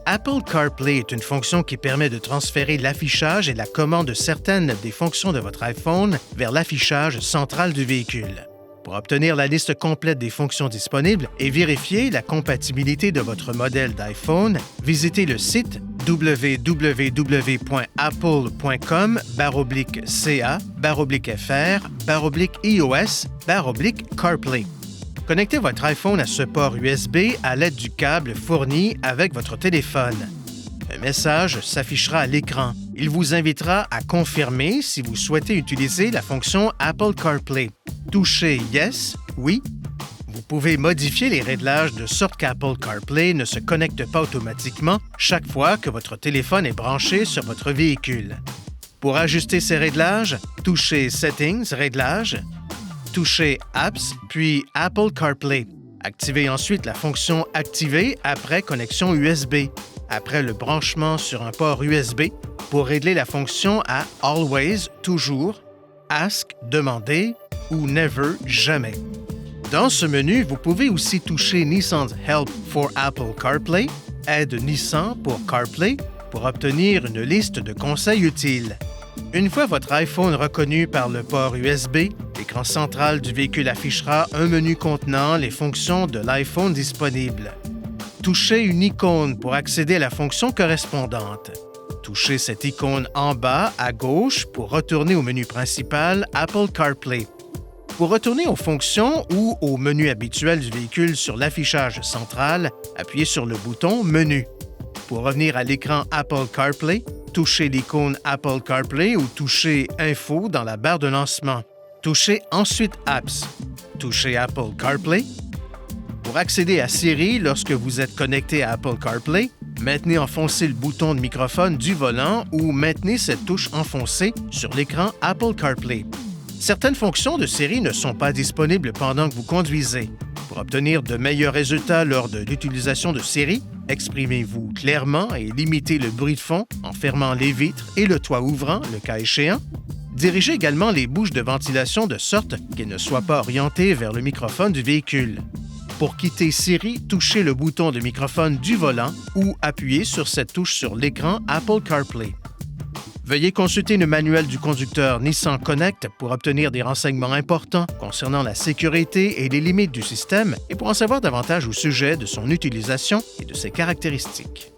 Apple CarPlay est une fonction qui permet de transférer l'affichage et la commande de certaines des fonctions de votre iPhone vers l'affichage central du véhicule. Pour obtenir la liste complète des fonctions disponibles et vérifier la compatibilité de votre modèle d'iPhone, visitez le site www.apple.com/ca/fr/iOS/CarPlay. Connectez votre iPhone à ce port USB à l'aide du câble fourni avec votre téléphone. Un message s'affichera à l'écran. Il vous invitera à confirmer si vous souhaitez utiliser la fonction Apple CarPlay. Touchez « Yes » oui. Vous pouvez modifier les réglages de sorte qu'Apple CarPlay ne se connecte pas automatiquement chaque fois que votre téléphone est branché sur votre véhicule. Pour ajuster ces réglages, touchez « Settings » Réglages, touchez « Apps » puis « Apple CarPlay ». Activez ensuite la fonction « Activer » après connexion USB, après le branchement sur un port USB, pour régler la fonction à « Always » Toujours, « Ask » Demander ou « Never » Jamais. Dans ce menu, vous pouvez aussi toucher Nissan's Help for Apple CarPlay, Aide Nissan pour CarPlay, pour obtenir une liste de conseils utiles. Une fois votre iPhone reconnu par le port USB, l'écran central du véhicule affichera un menu contenant les fonctions de l'iPhone disponibles. Touchez une icône pour accéder à la fonction correspondante. Touchez cette icône en bas à gauche pour retourner au menu principal Apple CarPlay. Pour retourner aux fonctions ou au menu habituel du véhicule sur l'affichage central, appuyez sur le bouton « Menu ». Pour revenir à l'écran Apple CarPlay, touchez l'icône Apple CarPlay ou touchez « Info » dans la barre de lancement. Touchez ensuite « Apps ». Touchez Apple CarPlay. Pour accéder à Siri lorsque vous êtes connecté à Apple CarPlay, maintenez enfoncé le bouton de microphone du volant ou maintenez cette touche enfoncée sur l'écran Apple CarPlay. Certaines fonctions de Siri ne sont pas disponibles pendant que vous conduisez. Pour obtenir de meilleurs résultats lors de l'utilisation de Siri, exprimez-vous clairement et limitez le bruit de fond en fermant les vitres et le toit ouvrant, le cas échéant. Dirigez également les bouches de ventilation de sorte qu'elles ne soient pas orientées vers le microphone du véhicule. Pour quitter Siri, touchez le bouton de microphone du volant ou appuyez sur cette touche sur l'écran Apple CarPlay. Veuillez consulter le manuel du conducteur Nissan Connect pour obtenir des renseignements importants concernant la sécurité et les limites du système et pour en savoir davantage au sujet de son utilisation et de ses caractéristiques.